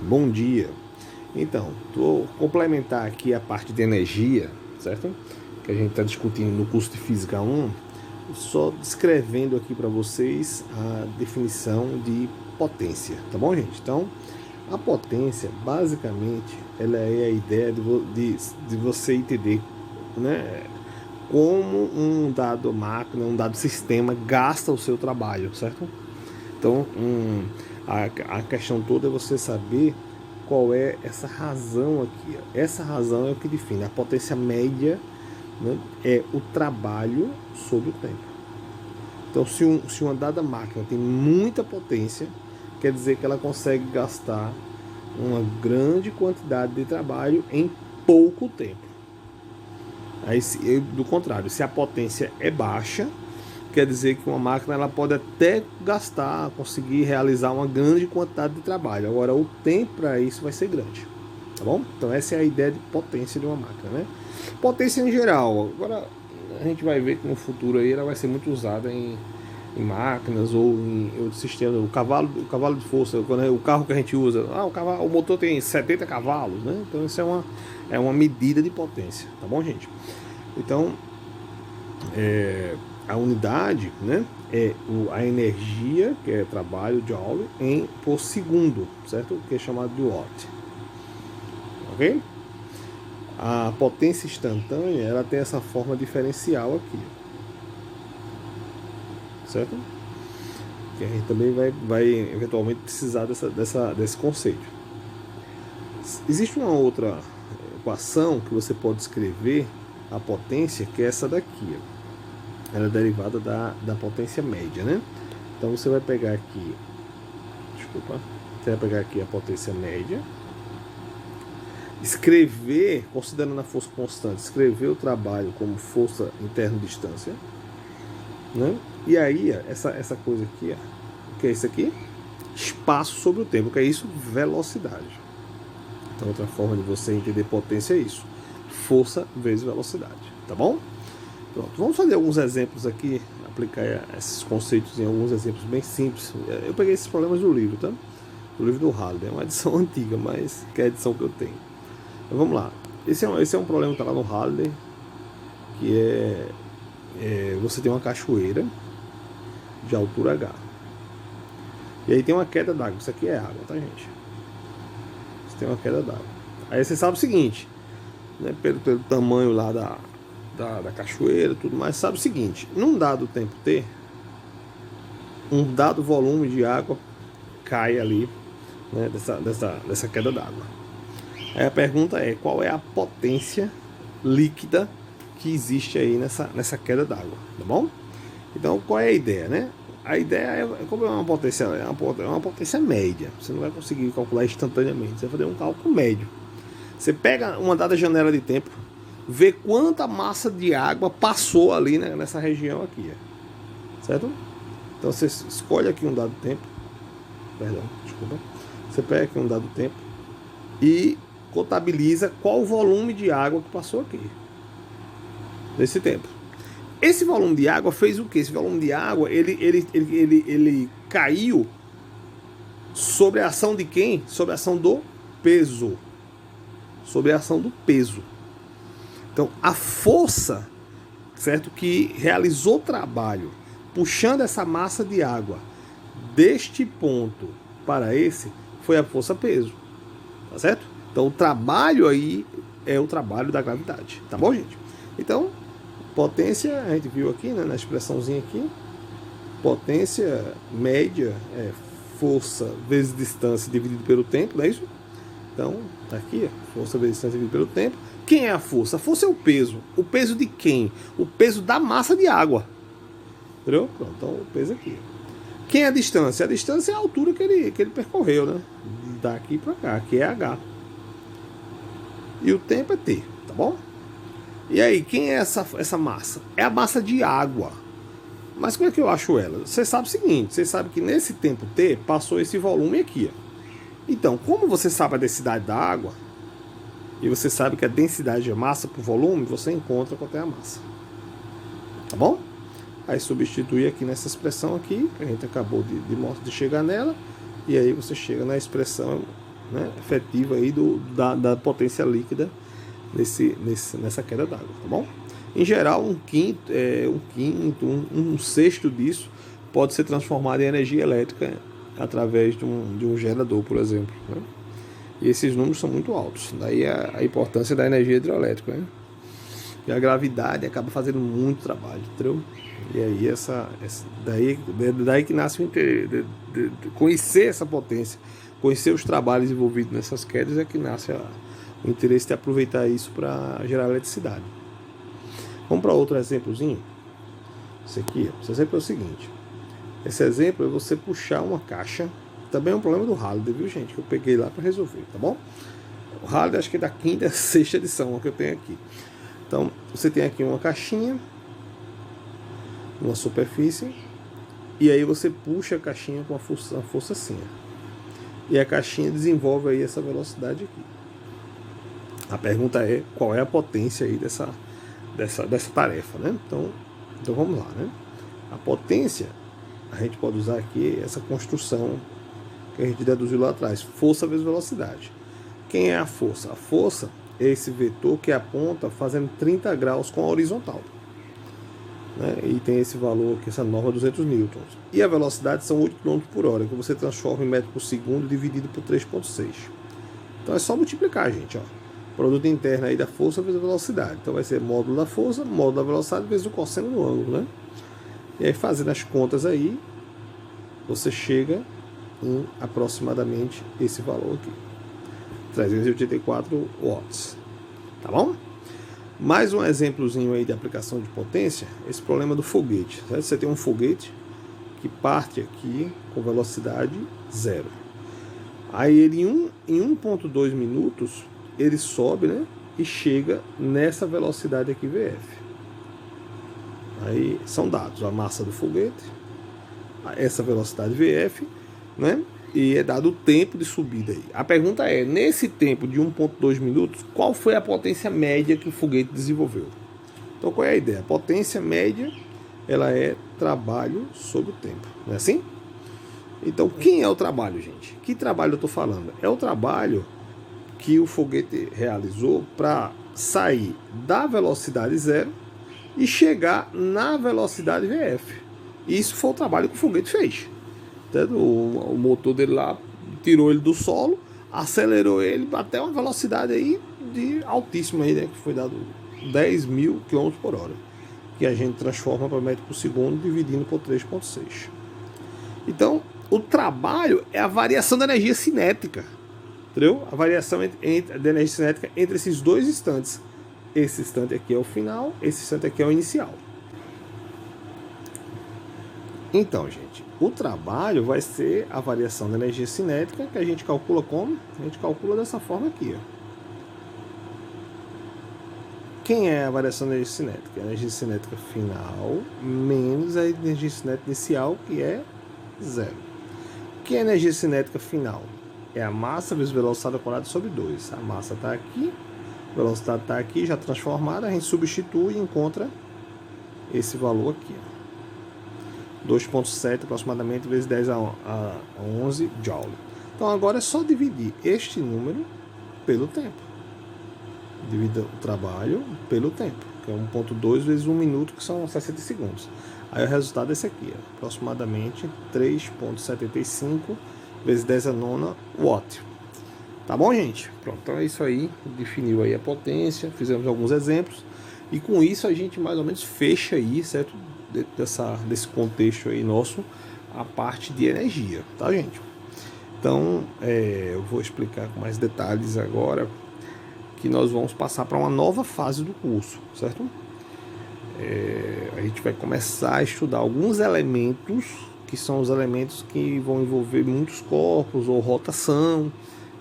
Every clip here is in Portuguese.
Bom dia. Então, vou complementar aqui a parte de energia, certo? Que a gente está discutindo no curso de Física 1, só descrevendo aqui para vocês a definição de potência, tá bom, gente? Então, a potência, basicamente, ela é a ideia de você entender, né, como um dado máquina, um dado sistema gasta o seu trabalho, certo? Então, a questão toda é você saber qual é essa razão aqui. Essa razão é o que define a potência média, né, é o trabalho sobre o tempo. Então, se uma dada máquina tem muita potência, quer dizer que ela consegue gastar uma grande quantidade de trabalho em pouco tempo. Aí, do contrário, se a potência é baixa, quer dizer que uma máquina ela pode até conseguir realizar uma grande quantidade de trabalho. Agora, o tempo para isso vai ser grande, tá bom? Então, essa é a ideia de potência de uma máquina, né? Potência em geral. Agora, a gente vai ver que no futuro aí ela vai ser muito usada em máquinas ou em outros sistemas. O cavalo de força, o carro que a gente usa, o motor tem 70 cavalos, né? Então, isso é uma medida de potência, tá bom, gente? Então, a unidade, né, é a energia, que é trabalho, joule, por segundo, certo? Que é chamado de watt. Ok? A potência instantânea, ela tem essa forma diferencial aqui, certo? Que a gente também vai eventualmente precisar desse conceito. Existe uma outra equação que você pode escrever a potência, que é essa daqui, ela é derivada da potência média, né? Então você vai pegar aqui, você vai pegar aqui a potência média, escrever, considerando a força constante, escrever o trabalho como força interna distância, né? E aí, essa coisa aqui, o que é isso aqui? Espaço sobre o tempo, o que é isso? Velocidade. Então, outra forma de você entender potência é isso: força vezes velocidade, tá bom? Pronto, vamos fazer alguns exemplos aqui, aplicar esses conceitos em alguns exemplos bem simples. Eu peguei esses problemas do livro, tá? Do livro do Halliday, é uma edição antiga, mas que é a edição que eu tenho. Então vamos lá. Esse é um problema que está lá no Halliday, que você tem uma cachoeira de altura H. E aí tem uma queda d'água. Isso aqui é água, tá, gente? Você tem uma queda d'água. Aí você sabe o seguinte, né, pelo tamanho lá da cachoeira, tudo mais, sabe o seguinte: num dado tempo T, um dado volume de água cai ali, né, dessa queda d'água. Aí a pergunta é: qual é a potência líquida que existe aí nessa queda d'água, tá bom? Então, qual é a ideia, né? A ideia como é uma potência média. Você não vai conseguir calcular instantaneamente, você vai fazer um cálculo médio. Você pega uma dada janela de tempo, vê quanta massa de água passou ali, né, nessa região aqui, certo? Então você escolhe aqui um dado tempo, você pega aqui um dado tempo e contabiliza qual o volume de água que passou aqui nesse tempo. Esse volume de água fez o que? Esse volume de água ele caiu sobre a ação de quem? Sobre a ação do peso. Sobre a ação do peso. Então, a força, certo, que realizou o trabalho puxando essa massa de água deste ponto para esse foi a força peso, tá certo? Então, o trabalho aí é o trabalho da gravidade, tá bom, gente? Então, potência, a gente viu aqui, né, na expressãozinha aqui, potência média é força vezes distância dividido pelo tempo, não é isso? Então, tá aqui, força vezes distância dividido pelo tempo. Quem é a força? A força é o peso. O peso de quem? O peso da massa de água. Entendeu? Pronto, então o peso aqui. Quem é a distância? A distância é a altura que ele percorreu, né? Daqui para cá, que é H. E o tempo é T, tá bom? E aí, quem é essa massa? É a massa de água. Mas como é que eu acho ela? Você sabe o seguinte, você sabe que nesse tempo T passou esse volume aqui, ó. Então, como você sabe a densidade da água, e você sabe que a densidade é massa por volume, você encontra quanto é a massa. Tá bom? Aí substitui aqui nessa expressão aqui, que a gente acabou de chegar nela, e aí você chega na expressão né, efetiva aí da potência líquida nessa queda d'água, tá bom? Em geral, um sexto disso pode ser transformado em energia elétrica através de um gerador, por exemplo, né? E esses números são muito altos. Daí a importância da energia hidrelétrica, né? E a gravidade acaba fazendo muito trabalho, entendeu? E aí daí que nasce o interesse de conhecer essa potência, conhecer os trabalhos envolvidos nessas quedas, é que nasce o interesse de aproveitar isso para gerar eletricidade. Vamos para outro exemplozinho. Esse exemplo é o seguinte. Esse exemplo é você puxar uma caixa. Também é um problema do Halliday, viu, gente? Que eu peguei lá para resolver, tá bom? O Halliday acho que é da 5ª, 6ª edição que eu tenho aqui. Então, você tem aqui uma caixinha, uma superfície, e aí você puxa a caixinha com uma força assim. E a caixinha desenvolve aí essa velocidade aqui. A pergunta é, qual é a potência aí dessa tarefa, né? Então vamos lá, né? A potência, a gente pode usar aqui essa construção que a gente deduziu lá atrás, força vezes velocidade. Quem é a força? A força é esse vetor que aponta fazendo 30 graus com a horizontal, né? E tem esse valor aqui, essa norma 200 newtons. E a velocidade são 8 km por hora, que você transforma em metro por segundo dividido por 3,6. Então é só multiplicar, gente, ó. Produto interno aí da força vezes a velocidade. Então vai ser módulo da força, módulo da velocidade vezes o cosseno do ângulo, né? E aí fazendo as contas aí, você chega em aproximadamente esse valor aqui. 384 watts. Tá bom? Mais um exemplozinho aí de aplicação de potência, esse problema do foguete. Certo? Você tem um foguete que parte aqui com velocidade 0. Aí ele em 1,2 minutos ele sobe, né, e chega nessa velocidade aqui VF. Aí são dados a massa do foguete, essa velocidade VF, né, e é dado o tempo de subida aí. A pergunta é, nesse tempo de 1,2 minutos, qual foi a potência média que o foguete desenvolveu? Então qual é a ideia? A potência média, ela é trabalho sobre o tempo, não é assim? Então quem é o trabalho, gente? Que trabalho eu estou falando? É o trabalho que o foguete realizou para sair da velocidade 0 e chegar na velocidade VF. Isso foi o trabalho que o foguete fez. O motor dele lá tirou ele do solo, acelerou ele até uma velocidade aí de altíssima aí, né, que foi dado 10.000 km por hora, que a gente transforma para metro por segundo dividindo por 3,6. Então, o trabalho é a variação da energia cinética. Entendeu? A variação da energia cinética entre esses dois instantes. Esse instante aqui é o final, esse instante aqui é o inicial. Então, gente, o trabalho vai ser a variação da energia cinética, que a gente calcula como? A gente calcula dessa forma aqui, ó. Quem é a variação da energia cinética? A energia cinética final menos a energia cinética inicial, que é 0. O que é a energia cinética final? É a massa vezes velocidade ao quadrado sobre 2. A massa está aqui, a velocidade está aqui, já transformada, a gente substitui e encontra esse valor aqui, 2,7 aproximadamente vezes 10 a 11 joule. Então agora é só dividir este número pelo tempo. Divida o trabalho pelo tempo, que é 1,2 vezes 1 minuto, que são 60 segundos. Aí o resultado é esse aqui, aproximadamente 3,75 vezes 10 a nona watt. Tá bom, gente? Pronto, então é isso aí. Definiu aí a potência, fizemos alguns exemplos. E com isso a gente mais ou menos fecha aí, certo? Desse contexto aí nosso, a parte de energia, tá, gente? Então, eu vou explicar com mais detalhes agora, que nós vamos passar para uma nova fase do curso, certo? A gente vai começar a estudar alguns elementos, que são os elementos que vão envolver muitos corpos ou rotação.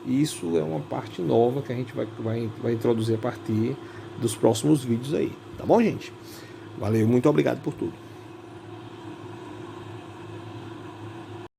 Isso é uma parte nova que a gente vai introduzir a partir dos próximos vídeos aí. Tá bom, gente? Valeu, muito obrigado por tudo.